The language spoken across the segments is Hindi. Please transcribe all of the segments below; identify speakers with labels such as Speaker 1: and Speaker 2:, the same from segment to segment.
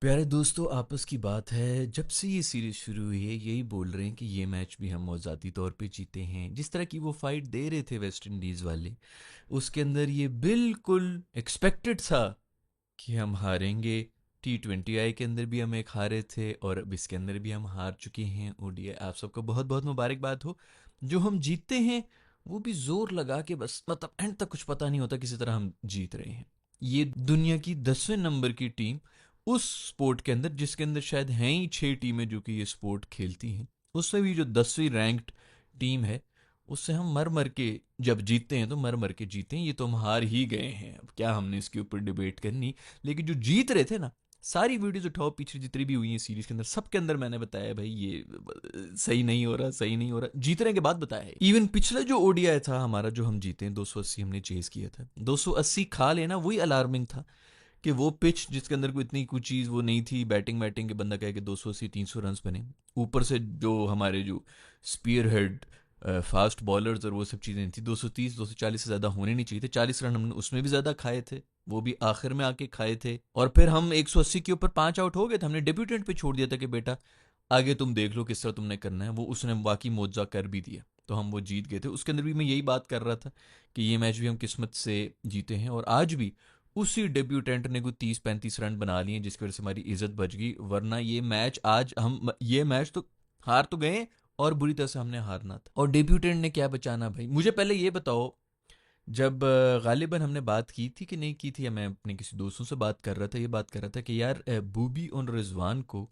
Speaker 1: प्यारे दोस्तों, आपस की बात है। जब से ये सीरीज शुरू हुई है यही बोल रहे हैं कि ये मैच भी हम मौज़ाती तौर पे जीते हैं। जिस तरह की वो फाइट दे रहे थे वेस्ट इंडीज़ वाले, उसके अंदर ये बिल्कुल एक्सपेक्टेड था कि हम हारेंगे। T20I के अंदर भी हम एक हारे थे और अब इसके अंदर भी हम हार चुके हैं। ODI आप सबको बहुत बहुत मुबारकबाद हो। जो हम जीतते हैं वो भी जोर लगा के, बस मतलब एंड तक कुछ पता नहीं होता किसी तरह हम जीत रहे हैं। ये दुनिया की 10वें नंबर की टीम उस स्पोर्ट के अंदर जिसके अंदर शायद हैं ही 6 टीमें जो कि ये स्पोर्ट खेलती हैं, उससे भी जो 10वीं रैंक्ड टीम है, उससे हम मर मर के जब जीतते हैं तो मर मर के जीते हैं। ये तो हम हार ही गए हैं, अब क्या हमने इसके ऊपर डिबेट करनी। लेकिन जो जीत रहे थे ना, सारी वीडियोज उठाओ पीछे जितनी भी हुई है सीरीज के अंदर, सबके अंदर मैंने बताया भाई ये सही नहीं हो रहा, सही नहीं हो रहा, जीतने के बाद बताया है। इवन पिछला जो ODI था हमारा, जो हम जीते हैं 280 हमने चेज किया था, 280 खा लेना वही अलार्मिंग था कि वो पिच जिसके अंदर कोई इतनी कोई चीज़ वो नहीं थी, बैटिंग बैटिंग के बंदा कहे कि 280 300 रन बने, ऊपर से जो हमारे जो स्पीयर हेड फास्ट बॉलर्स और वो सब चीज़ें नहीं थी। 230 240 से ज़्यादा होने नहीं चाहिए थे। 40 रन हमने उसमें भी ज़्यादा खाए थे, वो भी आखिर में आके खाए थे। और फिर हम 180 के ऊपर 5 आउट हो गए थे। हमने डेब्यूटेंट पे छोड़ दिया था कि बेटा आगे तुम देख लो किस तरह तुमने करना है। वो उसने वाकई मुआवजा कर भी दिया, तो हम वो जीत गए थे। उसके अंदर भी मैं यही बात कर रहा था कि ये मैच भी हम किस्मत से जीते हैं। और आज भी उसी डेब्यूटेंट ने कोई 30 35 रन बना लिए जिसकी वजह से हमारी इज्जत बच गई। वरना ये मैच आज हम ये मैच तो हार तो गए, और बुरी तरह से हमने हारना था। और डेब्यूटेंट ने क्या बचाना भाई। मुझे पहले ये बताओ, जब गालिबन हमने बात की थी कि नहीं की थी, या मैं अपने किसी दोस्तों से बात कर रहा था, ये बात कर रहा था कि यार बूबी और रिजवान को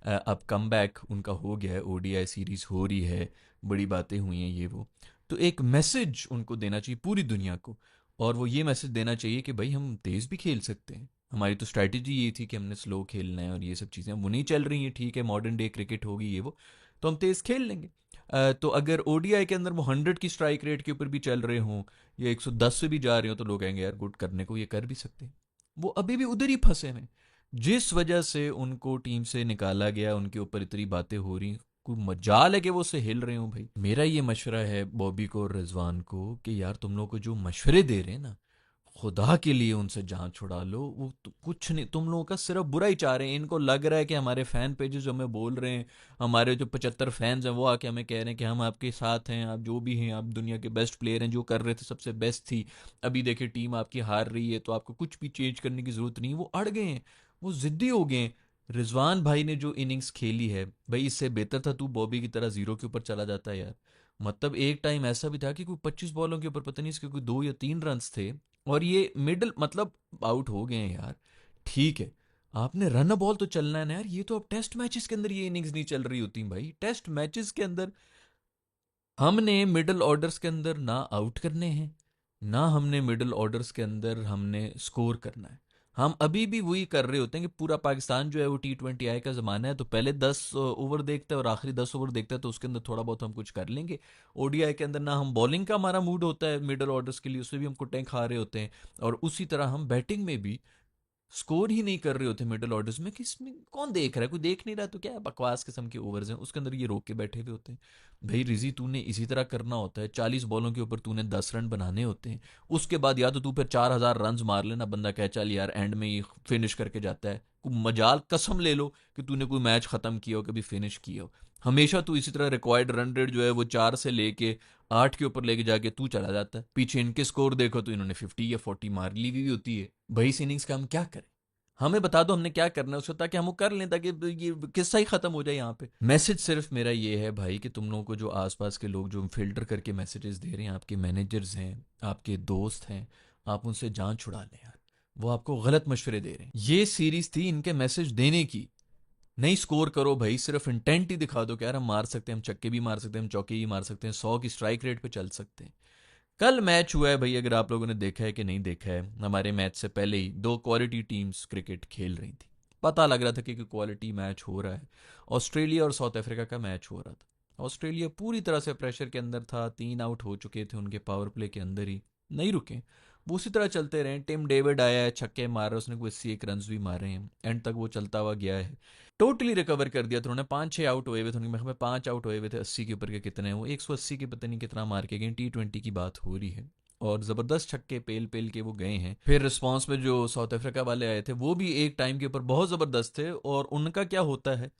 Speaker 1: अब कम बैक उनका हो गया है, ODI सीरीज हो रही है, बड़ी बातें हुई हैं ये वो, तो एक मैसेज उनको देना चाहिए पूरी दुनिया को। और वो ये मैसेज देना चाहिए कि भाई हम तेज़ भी खेल सकते हैं। हमारी तो स्ट्रैटेजी ये थी कि हमने स्लो खेलना है और ये सब चीज़ें वो नहीं चल रही हैं। ठीक है, मॉडर्न डे क्रिकेट होगी ये वो, तो हम तेज़ खेल लेंगे। तो अगर ODI के अंदर वो 100 की स्ट्राइक रेट के ऊपर भी चल रहे हों, ये 110 से भी जा रहे हो, तो लोग कहेंगे यार गुड, करने को ये कर भी सकते हैं। वो अभी भी उधर ही फंसे हैं। जिस वजह से उनको टीम से निकाला गया, उनके ऊपर इतनी बातें हो रही, कोई मजाल है कि वो उससे हिल रहे हो भाई। मेरा ये मशवरा है बॉबी को और रिजवान को कि यार तुम लोग को जो मशवरे दे रहे हैं ना, खुदा के लिए उनसे जान छुड़ा लो। वो तो कुछ नहीं, तुम लोगों का सिर्फ बुरा ही चाह रहे हैं। इनको लग रहा है कि हमारे फैन पेजेस जो हमें बोल रहे हैं, हमारे जो 75 फैंस हैं वो आके हमें कह रहे हैं कि हम आपके साथ हैं, आप जो भी हैं, आप दुनिया के बेस्ट प्लेयर हैं, जो कर रहे थे सबसे बेस्ट थी, अभी देखिए टीम आपकी हार रही है तो आपको कुछ भी चेंज करने की ज़रूरत नहीं। वो अड़ गए हैं, वो ज़िद्दी हो गए हैं। रिजवान भाई ने जो इनिंग्स खेली है भाई, इससे बेहतर था तू बॉबी की तरह जीरो के ऊपर चला जाता यार। मतलब एक टाइम ऐसा भी था कि कोई 25 बॉलों के ऊपर पता नहीं इसके कोई 2 या 3 रन थे, और ये मिडल मतलब आउट हो गए हैं यार। ठीक है, आपने रन बॉल तो चलना है ना यार। ये तो अब टेस्ट मैचेस के अंदर ये इनिंग्स नहीं चल रही होती भाई। टेस्ट मैचेस के अंदर हमने मिडल ऑर्डर्स के अंदर ना आउट करने हैं, ना हमने मिडल ऑर्डर्स के अंदर हमने स्कोर करना है। हम अभी भी वही कर रहे होते हैं कि पूरा पाकिस्तान जो है वो T20I का ज़माना है, तो पहले 10 ओवर देखता है और आखिरी 10 ओवर देखता है, तो उसके अंदर थोड़ा बहुत हम कुछ कर लेंगे। ODI के अंदर ना हम बॉलिंग का हमारा मूड होता है मिडल ऑर्डर्स के लिए, उसमें भी हम कुटें खा रहे होते हैं। और उसी तरह हम बैटिंग में भी स्कोर ही नहीं कर रहे होते मिडल ऑर्डर्स में, कि इसमें कौन देख रहा है, कोई देख नहीं रहा, तो क्या है, बकवास किस्म के ओवर्स हैं उसके अंदर ये रोक के बैठे हुए होते हैं। भाई रिजी, तूने इसी तरह करना होता है। 40 बॉलों के ऊपर तूने 10 रन बनाने होते हैं। उसके बाद या तो तू फिर 4,000 रन मार लेना, बंदा कह चल यार एंड में ये फिनिश करके जाता है। कोई मजाल कसम ले लो कि तूने कोई मैच खत्म किया हो, कभी फिनिश किया हो। हमेशा तू इसी तरह रिक्वायर्ड रन रेट जो है वो 4 से लेके 8 के ऊपर लेके जाके तू चला जाता है। पीछे इनके स्कोर देखो तो इन्होंने 50 या 40 मार ली हुई होती है। भाई इस इनिंग्स का हम क्या करें? हमें बता दो हमने क्या करना है उसको, ताकि हम वो कर लें, ताकि ये किस्सा ही खत्म हो जाए यहाँ पे। मैसेज सिर्फ मेरा ये है भाई कि तुम लोगों को जो आसपास के लोग जो फिल्टर करके मैसेजेस दे रहे हैं, आपके मैनेजर्स हैं, आपके दोस्त हैं, आप उनसे जान छुड़ा लें यार। वो आपको गलत मशवरे दे रहे हैं। ये सीरीज थी इनके मैसेज देने की, नहीं स्कोर करो भाई, सिर्फ इंटेंट ही दिखा दो कि यार हम मार सकते हैं, हम छक्के भी मार सकते हैं, हम चौके भी मार सकते हैं, 100 की स्ट्राइक रेट पे चल सकते हैं। कल मैच हुआ है भाई, अगर आप लोगों ने देखा है कि नहीं देखा है, हमारे मैच से पहले ही दो क्वालिटी टीम्स क्रिकेट खेल रही थी। पता लग रहा था कि क्वालिटी मैच हो रहा है। ऑस्ट्रेलिया और साउथ अफ्रीका का मैच हो रहा था। ऑस्ट्रेलिया पूरी तरह से प्रेशर के अंदर था, 3 आउट हो चुके थे उनके पावर प्ले के अंदर ही, नहीं रुके, वो उसी तरह चलते रहे। टिम डेविड आया है, छक्के मार रहा है, उसने कोई 81 रन भी मारे हैं, एंड तक वो चलता हुआ गया है। टोटली रिकवर कर दिया था उन्होंने। 5 6 आउट हुए हुए थे उनके, मैं 5 आउट हुए हुए थे 80 के ऊपर के, कितने वो 180 के पता नहीं कितना मार के गए। T20 की बात हो रही है। और ज़बरदस्त छक्के पेल पेल के वो गए हैं। फिर रिस्पांस में जो साउथ अफ्रीका वाले आए थे वो भी एक टाइम के ऊपर बहुत ज़बरदस्त थे। और उनका क्या होता है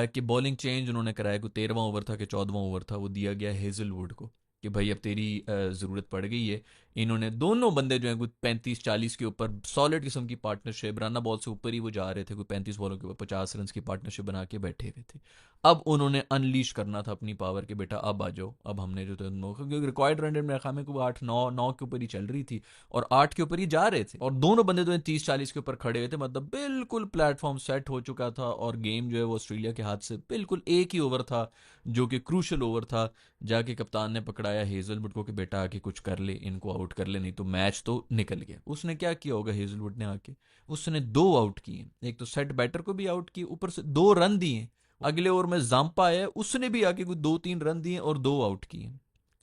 Speaker 1: कि बॉलिंग चेंज उन्होंने कराया, कोई 13वां ओवर था कि 14वां ओवर था, वो दिया गया हेजलवुड को कि भाई अब तेरी ज़रूरत पड़ गई है। इन्होंने दोनों बंदे जो हैं कुछ 35-40 के ऊपर सॉलिड किस्म की पार्टनरशिप, रन बॉल से ऊपर ही वो जा रहे थे, कोई 35 बॉलों के ऊपर 50 रन की पार्टनरशिप बना के बैठे हुए थे। अब उन्होंने अनलीश करना था अपनी पावर के बेटा अब आ जाओ, अब हमने जो क्योंकि रिक्वायर्ड रन रेट मेरे ख्याल में 8-9 के ऊपर ही चल रही थी और 8 के ऊपर ही जा रहे थे और दोनों बंदे तो 30-40 के ऊपर खड़े हुए थे। मतलब बिल्कुल प्लेटफॉर्म सेट हो चुका था और गेम जो है वो ऑस्ट्रेलिया के हाथ से बिल्कुल एक ही ओवर था जो कि क्रूशल ओवर था। जाके कप्तान ने पकड़ाया हेजलवुड को कि बेटा आके कुछ कर ले, इनको आउट कर ले, नहीं तो मैच तो निकल गया। उसने क्या किया होगा हेजलवुड ने आके, उसने 2 आउट किए, एक तो सेट बैटर को भी आउट किए, ऊपर से 2 रन दिए। अगले ओवर में जाम्पा आया, उसने भी आके कुछ 2-3 रन दिए और 2 आउट किए।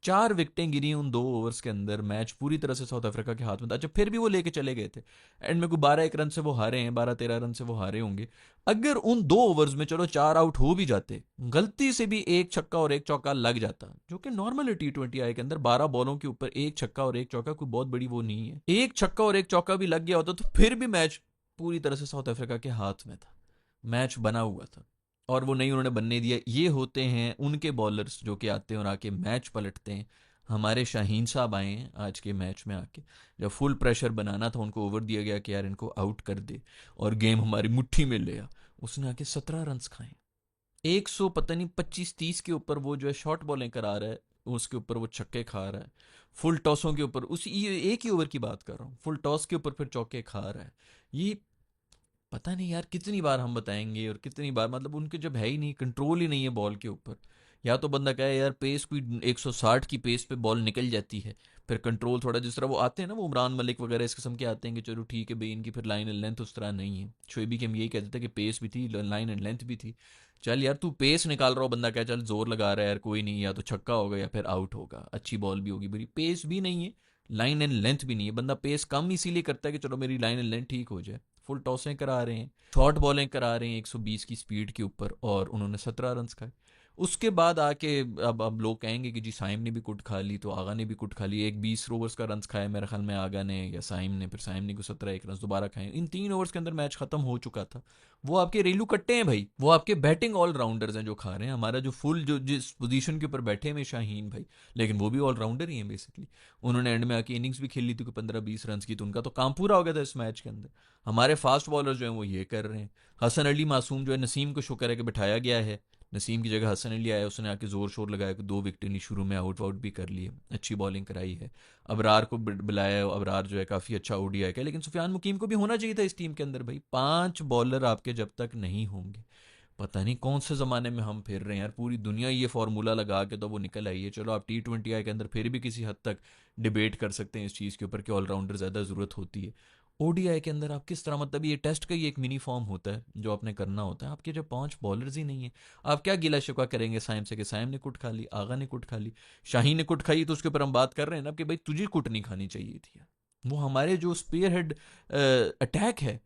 Speaker 1: 4 विकेटें गिरी उन 2 ओवर्स के अंदर। मैच पूरी तरह से साउथ अफ्रीका के हाथ में था। अच्छा फिर भी वो लेके चले गए थे, एंड में कोई 12-1 रन से वो हारे हैं, 12-13 रन से वो हारे होंगे। अगर उन 2 ओवर्स में चलो 4 आउट हो भी जाते, गलती से भी एक छक्का और एक चौका लग जाता, जो कि नॉर्मल है T20 आई के अंदर, 12 बॉलों के ऊपर एक छक्का और एक चौका कोई बहुत बड़ी वो नहीं है। एक छक्का और एक चौका भी लग गया होता तो फिर भी मैच पूरी तरह से साउथ अफ्रीका के हाथ में था, मैच बना हुआ था। और वो नहीं उन्होंने बनने दिया। ये होते हैं उनके बॉलर्स जो कि आते हैं और आके मैच पलटते हैं। हमारे शाहीन साहब आए हैं आज के मैच में आके, जब फुल प्रेशर बनाना था उनको ओवर दिया गया कि यार इनको आउट कर दे और गेम हमारी मुट्ठी में ले आ, उसने आके 17 रन खाए। 100 पता नहीं 25-30 के ऊपर वो जो है शॉर्ट बॉलिंग करा रहा है, उसके ऊपर वो छक्के खा रहा है। फुल टॉसों के ऊपर, उसी एक ही ओवर की बात कर रहा हूँ, फुल टॉस के ऊपर फिर चौके खा रहा है। ये पता नहीं यार कितनी बार हम बताएंगे और कितनी बार, मतलब उनके जब है ही नहीं, कंट्रोल ही नहीं है बॉल के ऊपर। या तो बंदा कहे यार पेस कोई 160 की पेस पे बॉल निकल जाती है, फिर कंट्रोल थोड़ा, जिस तरह वो आते हैं ना वो उमरान मलिक वगैरह इस किस्म के आते हैं कि चलो ठीक है भाई इनकी फिर लाइन एंड लेंथ उस तरह नहीं है। शोएबी के हम यही कहते थे कि पेस भी थी, लाइन एंड लेंथ भी थी। चल यार तू पेस निकाल रहा हो, बंदा कहे चल जोर लगा रहा है यार, कोई नहीं, या तो छक्का होगा या फिर आउट होगा, अच्छी बॉल भी होगी, बुरी पेस भी नहीं है, लाइन एंड लेंथ भी नहीं है। बंदा पेस कम इसीलिए करता है कि चलो मेरी लाइन एंड लेंथ ठीक हो जाए। फुल टॉसें करा रहे हैं, शॉर्ट बॉलें करा रहे हैं 120 की स्पीड के ऊपर, और उन्होंने 17 रन खाए। उसके बाद आके अब लोग कहेंगे कि जी साइम ने भी कुट खा ली, तो आगा ने भी कुट खा ली। एक 20 ओवर्स का रन खाया मेरे ख्याल में आगा ने या साइम ने, फिर साइम ने को 17 रन दोबारा खाए। इन 3 ओवर्स के अंदर मैच खत्म हो चुका था। वो आपके रेलू कट्टे हैं भाई, वो आपके बैटिंग ऑलराउंडर्स हैं जो खा रहे हैं। हमारा जो फुल जो जिस पोजीशन के ऊपर बैठे हैं शाहीन भाई, लेकिन वो भी ऑलराउंडर ही हैं बेसिकली। उन्होंने एंड में आके इनिंग्स भी खेल ली थी 15-20 रन की, तो उनका तो काम पूरा हो गया था इस मैच के अंदर। हमारे फास्ट बॉलर जो हैं वो ये कर रहे हैं। हसन अली मासूम जो है, नसीम को शुक्र है कि बिठाया गया है, नसीम की जगह हसन अली आया, उसने आके जोर शोर लगाया कि 2 विकेट नहीं, शुरू में आउट वाउट भी कर लिए, अच्छी बॉलिंग कराई है। अबरार को बुलाया, अबरार जो है काफ़ी अच्छा ओडीआई का, लेकिन सुफियान मुकीम को भी होना चाहिए था इस टीम के अंदर भाई। 5 बॉलर आपके जब तक नहीं होंगे, पता नहीं कौन से ज़माने में हम फिर रहे हैं यार। पूरी दुनिया ये फार्मूला लगा के तो वो निकल आई है। चलो आप T20 के अंदर फिर भी किसी हद तक डिबेट कर सकते हैं इस चीज़ के ऊपर कि ऑलराउंडर ज़्यादा ज़रूरत होती है। ओडीआई के अंदर आप किस तरह, मतलब ये टेस्ट का ही एक मिनी फॉर्म होता है जो आपने करना होता है। आपके जब 5 बॉलर्स ही नहीं है, आप क्या गिला शिकवा करेंगे साइम से कि साइम ने कुट खा ली, आगा ने कुट खा ली, शाहीन ने कुट खाई, तो उसके ऊपर हम बात कर रहे हैं ना कि भाई तुझे कुट नहीं खानी चाहिए थी यार। वो हमारे जो स्पेयर हेड अटैक है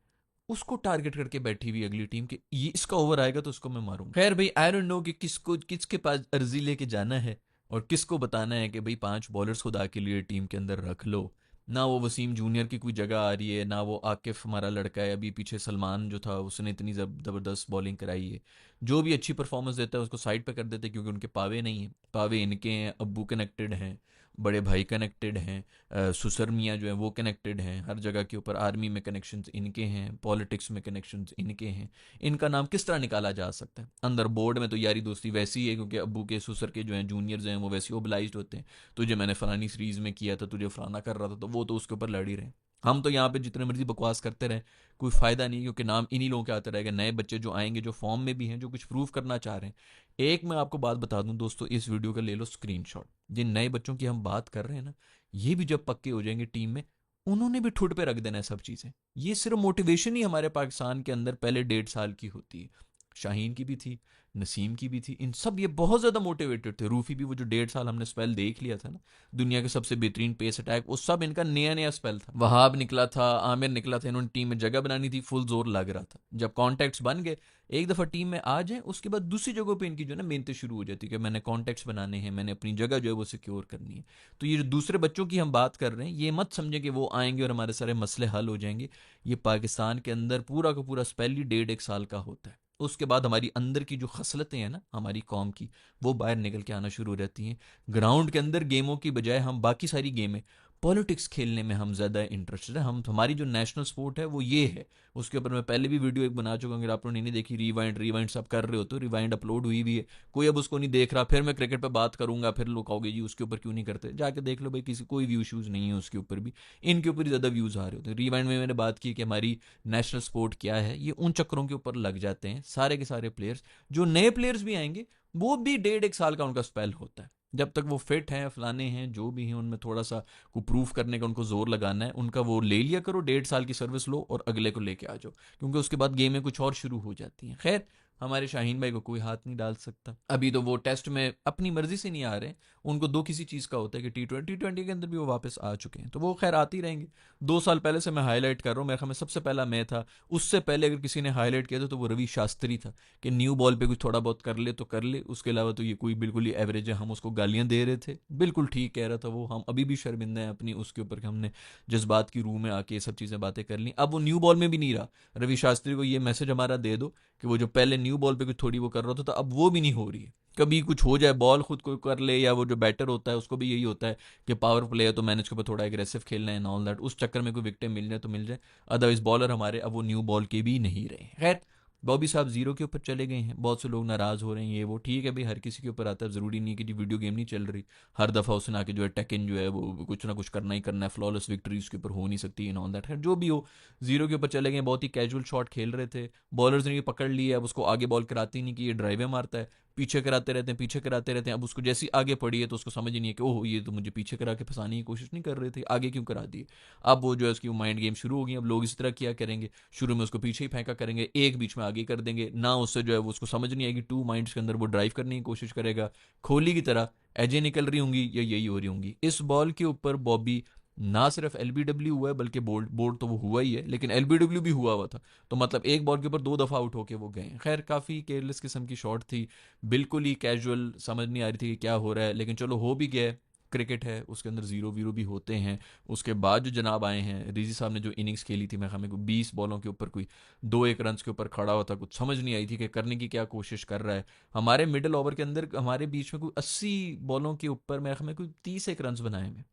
Speaker 1: उसको टारगेट करके बैठी हुई अगली टीम के, ये इसका ओवर आएगा तो उसको मैं मारूंगा। खैर भाई आई डोंट नो कि किसको किसके पास अर्जी लेके जाना है और किसको बताना है कि भाई 5 बॉलर्स खुदा के लिए टीम के अंदर रख लो। ना वो वसीम जूनियर की कोई जगह आ रही है, ना वो आकिफ हमारा लड़का है, अभी पीछे सलमान जो था उसने इतनी ज़बरदस्त बॉलिंग कराई है। जो भी अच्छी परफॉर्मेंस देता है उसको साइड पे कर देते हैं क्योंकि उनके पावे नहीं हैं। पावे इनके हैं, अब्बू कनेक्टेड हैं, बड़े भाई कनेक्टेड हैं, सुसर मियाँ जो है वो कनेक्टेड हैं, हर जगह के ऊपर आर्मी में कनेक्शंस इनके हैं, पॉलिटिक्स में कनेक्शंस इनके हैं। इनका नाम किस तरह निकाला जा सकता है? अंदर बोर्ड में तो यारी दोस्ती वैसी है क्योंकि अब्बू के सुसर के जो हैं जूनियर्स हैं वो वैसे ओबलाइज्ड होते हैं। तुझे मैंने फलानी सीरीज़ में किया था, तुझे फलाना कर रहा था, तो वो तो उसके ऊपर लड़ ही रहे। हम तो यहाँ पे जितने मर्जी बकवास करते रहें कोई फ़ायदा नहीं, क्योंकि नाम इन्हीं लोगों के आते रहेगा। नए बच्चे जो आएंगे जो फॉर्म में भी हैं, जो कुछ प्रूव करना चाह रहे हैं। एक मैं आपको बात बता दूं दोस्तों, इस वीडियो का ले लो स्क्रीनशॉट। जिन नए बच्चों की हम बात कर रहे हैं ना, ये भी जब पक्के हो जाएंगे टीम में, उन्होंने भी ठुट पे रख देना है सब चीज़ें। ये सिर्फ मोटिवेशन ही हमारे पाकिस्तान के अंदर पहले 1.5 साल की होती है। शाहीन की भी थी, नसीम की भी थी, इन सब ये बहुत ज़्यादा मोटिवेटेड थे। रूफी भी वो जो 1.5 साल हमने स्पेल देख लिया था ना, दुनिया के सबसे बेहतरीन पेस अटैक, वो सब इनका नया नया स्पेल था। वहाब निकला था, आमिर निकला था, इन्होंने टीम में जगह बनानी थी, फुल जोर लग रहा था। जब कॉन्टैक्ट्स बन गए, एक दफ़ा टीम में आ जाए, उसके बाद दूसरी जगहों पे इनकी जो है ना मेहनतें शुरू हो जाती है कि मैंने कॉन्टैक्ट्स बनाने हैं, मैंने अपनी जगह जो है वो सिक्योर करनी है। तो ये जो दूसरे बच्चों की हम बात कर रहे हैं, ये मत समझे कि वो आएंगे और हमारे सारे मसले हल हो जाएंगे। ये पाकिस्तान के अंदर पूरा का पूरा स्पेल ही 1.5 1 साल का होता है। उसके बाद हमारी अंदर की जो खसलतें हैं ना हमारी कौम की, वो बाहर निकल के आना शुरू हो जाती हैं। ग्राउंड के अंदर गेमों की बजाय हम बाकी सारी गेमें, पॉलिटिक्स खेलने में हम ज़्यादा इंटरेस्टेड है। हम हमारी जो नेशनल स्पोर्ट है वो ये है। उसके ऊपर मैं पहले भी वीडियो एक बना चुका हूँ, अगर आप लोगों ने नहीं देखी, रिवाइंड रिवाइंड सब कर रहे हो तो रिवाइंड अपलोड हुई भी है। कोई अब उसको नहीं देख रहा, फिर मैं क्रिकेट पे बात करूंगा, फिर लोग कहोगे जी उसके ऊपर क्यों नहीं करते, जाके देख लो भाई, किसी कोई व्यू इशूज़ नहीं है उसके ऊपर भी। इनके ऊपर ही ज़्यादा व्यूज़ आ रहे होते हैं। रिवाइंड में मैंने बात की कि हमारी नेशनल स्पोर्ट क्या है, ये उन चक्करों के ऊपर लग जाते हैं सारे के सारे प्लेयर्स। जो नए प्लेयर्स भी आएंगे वो भी 1.5 1 साल का उनका स्पेल होता है। जब तक वो फिट हैं, फलाने हैं, जो भी हैं, उनमें थोड़ा सा को प्रूफ करने का उनको जोर लगाना है, उनका वो ले लिया करो, 1.5 साल की सर्विस लो और अगले को लेके आ जाओ, क्योंकि उसके बाद गेमें कुछ और शुरू हो जाती हैं। खैर, हमारे शाहीन भाई को कोई हाथ नहीं डाल सकता। अभी तो वो टेस्ट में अपनी मर्जी से नहीं आ रहे, उनको दो किसी चीज़ का होता है कि T20 के अंदर भी वो वापस आ चुके हैं, तो वो खैर आती रहेंगे। 2 साल पहले से मैं हाईलाइट कर रहा हूँ, मेरे ख्याल में सबसे पहला मैं था। उससे पहले अगर किसी ने हाईलाइट किया था तो वो रवि शास्त्री था कि न्यू बॉल पे कुछ थोड़ा बहुत कर ले तो कर ले, उसके अलावा तो ये कोई बिल्कुल ही एवरेज है। हम उसको गालियां दे रहे थे, बिल्कुल ठीक कह रहा था वो। हम अभी भी शर्मिंदा हैं अपनी उसके ऊपर कि हमने जज्बात की रूह में आके ये सब चीज़ें बातें कर ली। अब वो न्यू बॉल में भी नहीं रहा। रवि शास्त्री को ये मैसेज हमारा दे दो कि वो जो पहले न्यू बॉल पे कुछ थोड़ी वो कर रहा था, तो अब वो भी नहीं हो रही है। कभी कुछ हो जाए, बॉल खुद को कर ले, या वो जो बैटर होता है उसको भी यही होता है कि पावर प्ले है तो मैनेज के ऊपर थोड़ा एग्रेसिव खेलना है, ऑल दैट, उस चक्कर में कोई विकेट मिल जाए तो मिल जाए। अदरवाइज बॉलर हमारे अब वो न्यू बॉल के भी नहीं रहे। खैर, बॉबी साहब जीरो के ऊपर चले गए हैं, बहुत से लोग नाराज हो रहे हैं, ये वो ठीक है भाई, हर किसी के ऊपर आता है। ज़रूरी नहीं कि जी वीडियो गेम नहीं चल रही, हर दफ़ा उसने आके जो है टेकन जो है वो कुछ ना कुछ करना ही करना है, फ्लॉलेस विक्ट्री उसके ऊपर हो नहीं सकती इन ऑल दैट। खैर जो भी हो, जीरो के ऊपर चले गए, बहुत ही कैजुअल शॉट खेल रहे थे, बॉलर्स ने ये पकड़ लिया, अब उसको आगे बॉल कराती नहीं कि ये ड्राइवे मारता है, पीछे कराते रहते हैं, पीछे कराते रहते हैं। अब उसको जैसी आगे पड़ी है तो उसको समझ ही नहीं है कि ओह ये तो मुझे पीछे करा के फंसाने की कोशिश नहीं कर रहे थे, आगे क्यों करा दिए। अब वो जो है उसकी माइंड गेम शुरू हो गई। अब लोग इस तरह किया करेंगे, शुरू में उसको पीछे ही फेंका करेंगे, एक बीच में आगे कर देंगे ना, उससे जो है वो उसको समझ नहीं आएगी, टू माइंड्स के अंदर वो ड्राइव करने की कोशिश करेगा, कोहली की तरह एजें निकल रही होंगी या यही हो रही होंगी। इस बॉल के ऊपर बॉबी ना सिर्फ एलबीडब्ल्यू हुआ है, बल्कि बोल्ड बोर्ड तो वो हुआ ही है, लेकिन एलबीडब्ल्यू भी हुआ था। तो मतलब एक बॉल के ऊपर 2 दफ़ा आउट होके वो गए। खैर काफ़ी केयरलेस किस्म की शॉट थी, बिल्कुल ही कैजुअल, समझ नहीं आ रही थी कि क्या हो रहा है, लेकिन चलो हो भी गया। क्रिकेट है, उसके अंदर जीरो वीरो भी होते हैं। उसके बाद जो जनाब आए हैं, रिजी साहब ने जो इनिंग्स खेली थी, मैं हमें को 20 बॉलों के ऊपर कोई 2 1 रन के ऊपर खड़ा हुआ था, कुछ समझ नहीं आई थी कि करने की क्या कोशिश कर रहा है। हमारे मिडिल ओवर के अंदर हमारे बीच में कोई 80 बॉलों के ऊपर मैं हमें कोई 30 1 रन बनाए हैं।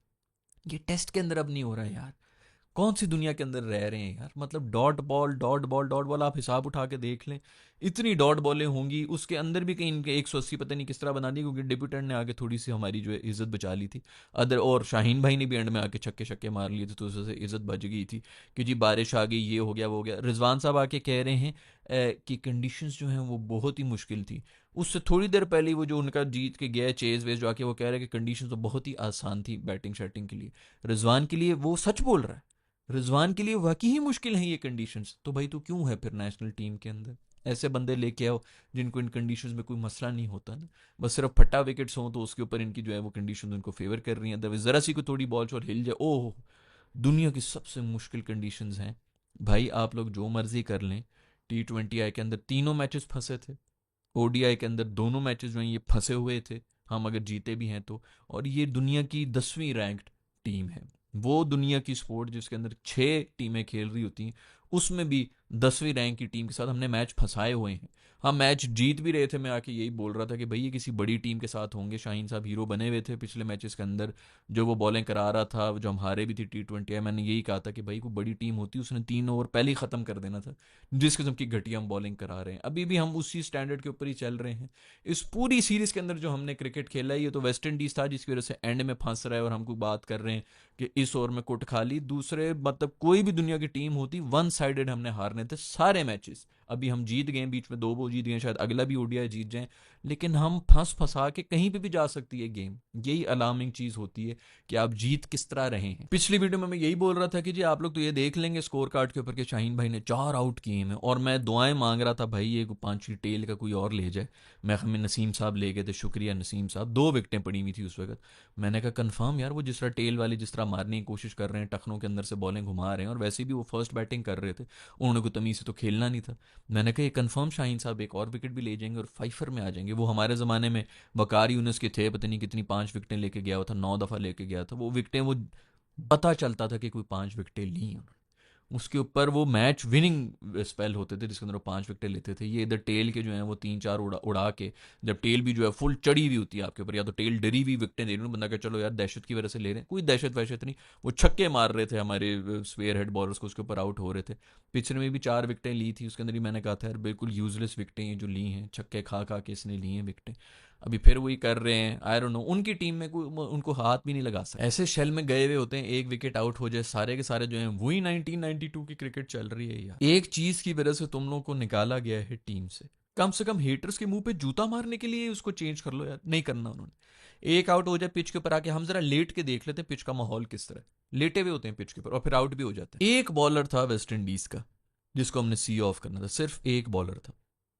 Speaker 1: ये टेस्ट के अंदर अब नहीं हो रहा है यार। कौन सी दुनिया के अंदर रह रहे हैं यार, मतलब dot ball dot ball dot ball, आप हिसाब उठा के देख लें, इतनी डॉट बॉलें होंगी। उसके अंदर भी कहीं इनके 180 पता नहीं किस तरह बना दी, क्योंकि डेब्यूटेंट ने आके थोड़ी सी हमारी जो है इज्जत बचा ली थी। अदर और शाहीन भाई ने भी एंड में आके छक्के छक्के मार लिए थे, तो उससे इज्जत बच गई थी कि जी बारिश आ गई, ये हो गया वो हो गया। रिजवान साहब आके कह रहे हैं कि कंडीशंस जो हैं वो बहुत ही मुश्किल थी। उससे थोड़ी देर पहले वो जो उनका जीत के गया चेज वेज, जो आके वो कह रहे हैं कि कंडीशंस तो बहुत ही आसान थी बैटिंग शैटिंग के लिए। रिजवान के लिए वो सच बोल रहा है, रिजवान के लिए वाकई ही मुश्किल है ये कंडीशंस। तो भाई तू क्यों है फिर नेशनल टीम के अंदर? ऐसे बंदे लेके आओ जिनको इन कंडीशंस में कोई मसला नहीं होता ना, बस सिर्फ फटा विकेट्स हों तो उसके ऊपर इनकी जो है वो कंडीशन उनको फेवर कर रही हैं। अदरवाइज ज़रा सी को थोड़ी बॉल शॉल हिल जाए, ओह, दुनिया की सबसे मुश्किल कंडीशंस हैं। भाई आप लोग जो मर्जी कर लें, T20I के अंदर तीनों मैचेस फंसे थे, ODI के अंदर दोनों मैचेस जो हैं ये फंसे हुए थे, हम अगर जीते भी हैं तो। और ये दुनिया की 10वीं रैंक्ड टीम है। वो दुनिया की स्पोर्ट जिसके अंदर 6 टीमें खेल रही होती हैं, उसमें भी 10वीं रैंक की टीम के साथ हमने मैच फंसाए हुए हैं। हम मैच जीत भी रहे थे, मैं आके यही बोल रहा था कि भाई ये किसी बड़ी टीम के साथ होंगे। शाहीन साहब हीरो बने हुए थे पिछले मैचेस के अंदर, जो वो बॉलिंग करा रहा था, जो हम हारे भी थी T20। मैंने यही कहा था कि भाई कोई बड़ी टीम होती उसने 3 ओवर पहले ही ख़त्म कर देना था। जिस किस्म की घटिया हम बॉलिंग करा रहे हैं, अभी भी हम उसी स्टैंडर्ड के ऊपर ही चल रहे हैं। इस पूरी सीरीज़ के अंदर जो हमने क्रिकेट खेला है, ये तो वेस्ट इंडीज़ था जिसकी वजह से एंड में फंस रहा है, और हमको बात कर रहे हैं कि इस ओवर में कुट खा ली, दूसरे मतलब कोई भी दुनिया की टीम होती वन साइडेड हमने हारने थे सारे मैचेस। अभी हम जीत गए, बीच में 2 वो जीत गए, शायद अगला भी ओडीआई जीत जाए, लेकिन हम फंसा के कहीं पे भी जा सकती है गेम। यही अलार्मिंग चीज होती है कि आप जीत किस तरह रहे हैं। पिछली वीडियो में मैं यही बोल रहा था कि जी आप लोग तो ये देख लेंगे स्कोर कार्ड के ऊपर कि शाहीन भाई ने 4 आउट किए हैं, और मैं दुआएं मांग रहा था भाई ये 5वीं टेल का कोई और ले जाए। मैं हमें नसीम साहब ले गए थे, शुक्रिया नसीम साहब, 2 विकेटें पड़ी हुई थी उस वक्त। मैंने कहा कंफर्म यार वो जिस तरह टेल वाली जिस तरह मारने की कोशिश कर रहे हैं, टखनों के अंदर से बॉलें घुमा रहे हैं, और वैसे भी वो फर्स्ट बैटिंग कर रहे थे, उन्होंने कोई तमीज से तो खेलना नहीं था। मैंने कहा ये कंफर्म शाहीन साहब एक और विकेट भी ले जाएंगे और फाइफर में आ जाएंगे। वो हमारे ज़माने में वकार यूनुस के थे, पता नहीं कितनी 5 विकेटें लेके गया हुआ था, 9 दफ़ा लेके गया था वो विकेटें, वो पता चलता था कि कोई 5 विकेटें ली हैं उन्होंने। उसके ऊपर वो मैच विनिंग स्पेल होते थे जिसके अंदर वो 5 विकेटें लेते थे। ये इधर टेल के जो है वो 3-4 उड़ा के, जब टेल भी जो है फुल चढ़ी हुई होती है आपके ऊपर, या तो टेल डरी हुई विकेटें दे रही है, बंदा कहा चलो यार दहशत की वजह से ले रहे हैं, कोई दहशत वहशत नहीं। वो छक्के मार रहे थे हमारे स्पेयर हेड बॉलर्स को, उसके ऊपर आउट हो रहे थे। पिछले में भी 4 विकेटें ली थी, उसके अंदर ही मैंने कहा था यार बिल्कुल यूजलेस विकेटें ये जो ली हैं, छक्के खा खा के इसने ली हैं विकेटें। अभी फिर वही कर रहे हैं, आई डोंट नो उनकी टीम में कोई उनको हाथ भी नहीं लगा सकता। ऐसे शेल में गए हुए होते हैं, एक विकेट आउट हो जाए सारे के सारे जो हैं वही 1992 की क्रिकेट चल रही है यार। एक चीज की वजह से तुम लोगों को निकाला गया है टीम से कम हेटर्स के मुंह पे जूता मारने के लिए उसको चेंज कर लो यार, नहीं करना उन्होंने। एक आउट हो जाए पिच के ऊपर आके, हम जरा लेट के देख लेते हैं पिच का माहौल किस तरह है। लेटे हुए होते हैं पिच के ऊपर और फिर आउट भी हो जाते हैं। एक बॉलर था वेस्ट इंडीज का जिसको हमने सी ऑफ करना था, सिर्फ एक बॉलर था,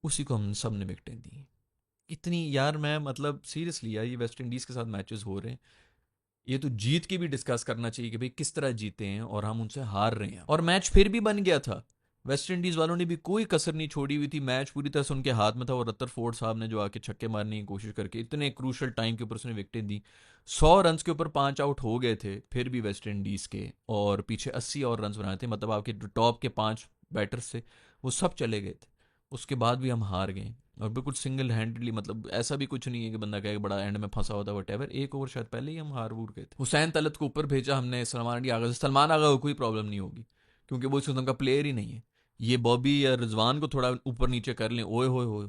Speaker 1: उसी को हम सब ने विकेटें दी। इतनी यार, मैं मतलब सीरियसली यार, ये वेस्ट इंडीज के साथ मैचेस हो रहे हैं, ये तो जीत के भी डिस्कस करना चाहिए कि भाई किस तरह जीते हैं, और हम उनसे हार रहे हैं। और मैच फिर भी बन गया था, वेस्ट इंडीज वालों ने भी कोई कसर नहीं छोड़ी हुई थी, मैच पूरी तरह से उनके हाथ में था। और रतरफोर्ड साहब ने जो आके छक्के मारने की कोशिश करके इतने क्रूशल टाइम के ऊपर उसने विकेटें दी। 100 रन के ऊपर 5 आउट हो गए थे फिर भी वेस्ट इंडीज के, और पीछे 80 और रन बनाए थे, मतलब आपके टॉप के 5 बैटर्स थे वो सब चले गए थे। उसके बाद भी हम हार गए, और बिल्कुल सिंगल हैंडेडली, मतलब ऐसा भी कुछ नहीं है कि बंदा कहे बड़ा एंड में फंसा होता वट एवर, एक ओवर शायद पहले ही हम हार वूर गए थे। हुसैन तलत को ऊपर भेजा हमने, सलमान आगा से, सलमान आगा को कोई प्रॉब्लम नहीं होगी क्योंकि वो इस किस्म का प्लेयर ही नहीं है। ये बॉबी या रिजवान को थोड़ा ऊपर नीचे कर लें, ओए होए होए,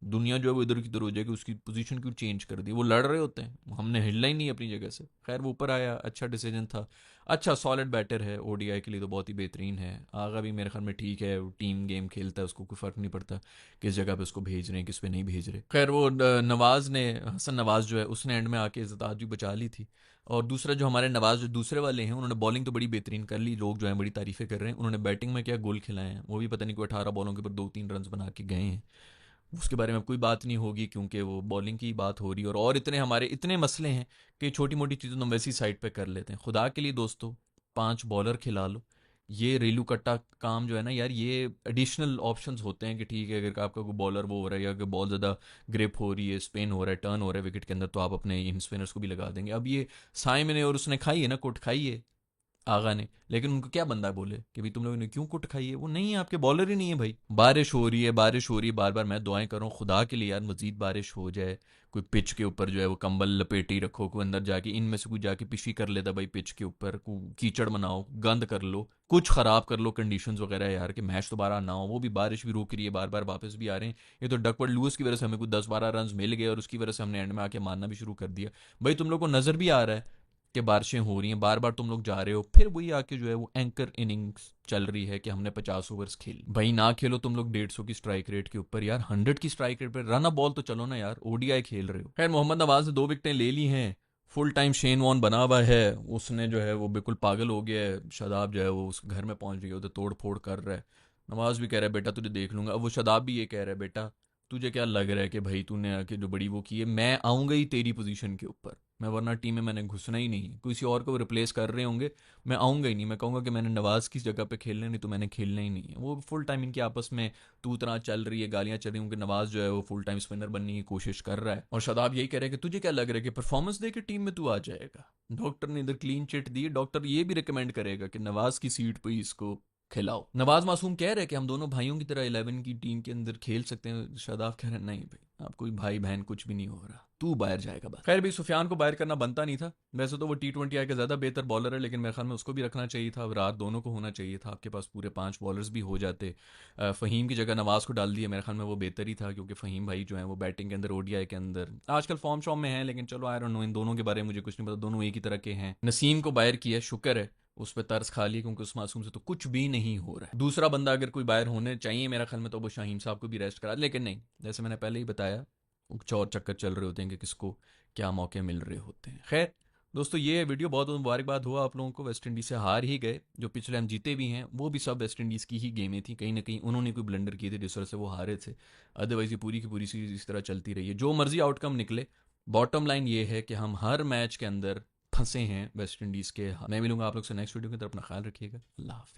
Speaker 1: दुनिया जो है वो इधर की इधर हो जाएगी, उसकी पोजीशन क्यों चेंज कर दी, वो लड़ रहे होते हैं, हमने हिलना ही नहीं अपनी जगह से। खैर वो ऊपर आया, अच्छा डिसीजन था, अच्छा सॉलिड बैटर है, ओडीआई के लिए तो बहुत ही बेहतरीन है। आगा भी मेरे ख्याल में ठीक है, टीम गेम खेलता है, उसको कोई फ़र्क नहीं पड़ता किस जगह पे उसको भेज रहे हैं किस पे नहीं भेज रहे। खैर वो नवाज ने, हसन नवाज जो है, उसने एंड में आके इज्जत आज भी बचा ली थी। और दूसरा जो हमारे नवाज जो दूसरे वाले हैं, उन्होंने बॉलिंग तो बड़ी बेहतरीन कर ली, लोग जो है बड़ी तारीफें कर रहे हैं। उन्होंने बैटिंग में क्या गोल खिलाए हैं, वो भी पता नहीं कोई 18 बॉलों के ऊपर 2-3 रन बना के गए हैं। उसके बारे में अब कोई बात नहीं होगी क्योंकि वो बॉलिंग की बात हो रही है, और इतने हमारे इतने मसले हैं कि छोटी मोटी चीज़ें तो हम वैसी साइड पे कर लेते हैं। खुदा के लिए दोस्तों 5 बॉलर खिला लो। ये रेलू कट्टा काम जो है ना यार, ये एडिशनल ऑप्शंस होते हैं कि ठीक है अगर आपका कोई बॉलर वो हो रहा है, या अगर बहुत ज़्यादा ग्रिप हो रही है, स्पिन हो रहा है, टर्न हो रहा है विकेट के अंदर, तो आप अपने इन स्पिनर्स को भी लगा देंगे। अब ये साइम ने और उसने खाई है ना कुट, खाई है आगा ने, लेकिन उनको क्या बंदा बोले कि भाई तुम लोगों ने क्यों कुट खाई है, वो नहीं है, आपके बॉलर ही नहीं है भाई। बारिश हो रही है, बारिश हो रही है, बार बार मैं दुआएं कर रहा हूँ खुदा के लिए यार मजीद बारिश हो जाए। कोई पिच के ऊपर जो है वो कंबल लपेटी रखो, कोई अंदर जाके इनमें से कोई जाके पिशी कर लेता भाई, पिच के ऊपर कीचड़ बनाओ, गंद कर लो, कुछ खराब कर लो कंडीशंस वगैरह यार, कि मैच दोबारा ना हो। वो भी बारिश भी रुक रही है, बार बार वापस भी आ रहे हैं। ये तो डकवर्ड लुईस की वजह से हमें कुछ 10-12 रन मिल गए, और उसकी वजह से हमने एंड में आके मारना भी शुरू कर दिया। भाई तुम लोग को नजर भी आ रहा है कि बारिशें हो रही हैं, बार बार तुम लोग जा रहे हो, फिर वही आके जो है वो एंकर इनिंग्स चल रही है कि हमने 50 ओवर्स खेल। भाई ना खेलो तुम लोग 150 की स्ट्राइक रेट के ऊपर यार, 100 की स्ट्राइक रेट पर रन अ बॉल तो चलो ना यार, ओडीआई खेल रहे हो। खैर मोहम्मद नवाज ने 2 विकेटें ले ली हैं, फुल टाइम शेन वॉन बना हुआ है, उसने जो है वो बिल्कुल पागल हो गया है। शादाब जो है वो उस घर में पहुंच गया, उधर तोड़ फोड़ कर रहा है। नवाज भी कह रहा है बेटा तुझे देख लूंगा, अब वो शादाब भी ये कह रहा है बेटा तुझे क्या लग रहा है कि भाई तूने आके जो बड़ी वो की है, मैं आऊँगा ही तेरी पोजीशन के ऊपर, मैं वरना टीम में मैंने घुसना ही नहीं है। किसी और को रिप्लेस कर रहे होंगे, मैं आऊँगा ही नहीं, मैं कहूँगा कि मैंने नवाज की जगह पे खेलना नहीं, तो मैंने खेलना ही नहीं है। वो फुल टाइम इनकी आपस में तू तना चल रही है, गालियाँ चल रही हैं कि नवाज जो है वो फुल टाइम स्पिनर बनने की कोशिश कर रहा है, और शादाब यही कह रहा है कि तुझे क्या लग रहा है कि परफॉर्मेंस दे के टीम में तू आ जाएगा। डॉक्टर ने इधर क्लीन चिट दी, डॉक्टर ये भी रिकमेंड करेगा कि नवाज की सीट पर ही इसको खिलाओ। नवाज मासूम कह रहे हैं कि हम दोनों भाइयों की तरह 11 की टीम के अंदर खेल सकते हैं, शादाब कह रहे हैं नहीं भाई, अब कोई भाई बहन कुछ भी नहीं हो रहा, तू बाहर जाएगा बस। खैर भाई, सुफियान को बाहर करना बनता नहीं था। वैसे तो वो T20 का ज़्यादा बेहतर बॉलर है, लेकिन मेरे ख्याल में उसको भी रखना चाहिए था। अब रात दोनों को होना चाहिए था, आपके पास पूरे 5 बॉलर्स भी हो जाते। फ़हीम की जगह नवाज़ को डाल दिया, मेरे ख्याल में वो बेहतर ही था, क्योंकि फ़हीम भाई जो है वो बैटिंग के अंदर, ODI के अंदर आजकल फॉर्म शॉर्म में है, लेकिन चलो आई डोंट नो, इन दोनों के बारे में मुझे कुछ नहीं पता, दोनों एक ही तरह के हैं। नसीम को बाहर किया, शुक्र है, उस पर तर्स खा लिया, क्योंकि उस मासूम से तो कुछ भी नहीं हो रहा है। दूसरा बंदा अगर कोई बाहर होने चाहिए मेरा ख्याल में, तो वो शाहीन साहब को भी रेस्ट करा, लेकिन नहीं, जैसे मैंने पहले ही बताया, चौर चक्कर चल रहे होते हैं कि किसको क्या मौके मिल रहे होते हैं। खैर दोस्तों, ये वीडियो बहुत बहुत मुबारकबाद हुआ आप लोगों को, वेस्ट इंडीज़ से हार ही गए। जो पिछले हम जीते भी हैं वो भी सब वेस्ट इंडीज़ की ही गेमें थी, कहीं ना कहीं उन्होंने कोई ब्लंडर किए थे जिस वजह से वो हारे थे। अदरवाइज ये पूरी की पूरी सीरीज इस तरह चलती रही है, जो मर्जी आउटकम निकले। बॉटम लाइन ये है कि हम हर मैच के अंदर फंसे हैं वेस्ट इंडीज़ के। मैं मिलूंगा आप लोग से नेक्स्ट वीडियो की तरफ, अपना ख्याल रखिएगा, अल्लाह हाफिज़।